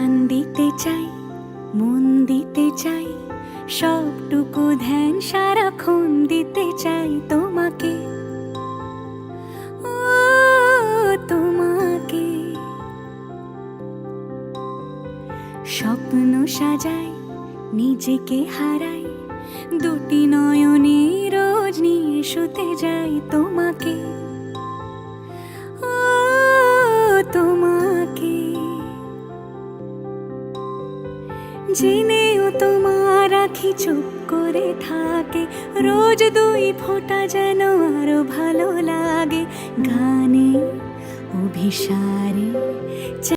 প্রাণ দিতে চাই, মন দিতে চাই, সবটুকু ধ্যান সারাক্ষণ দিতে চাই তোমাকে, ও তোমাকে। স্বপ্ন সাজাই, নিজেকে হারাই, দুটি নয়নে রোজ নিয়ে শুতে যাই তোমাকে, ও তোমাকে। জেনেও তোমার আঁখি চুপ করে থাকে, রোজ দুই ফোঁটা যেন আরো ভালো লাগে, গানে অভিসারে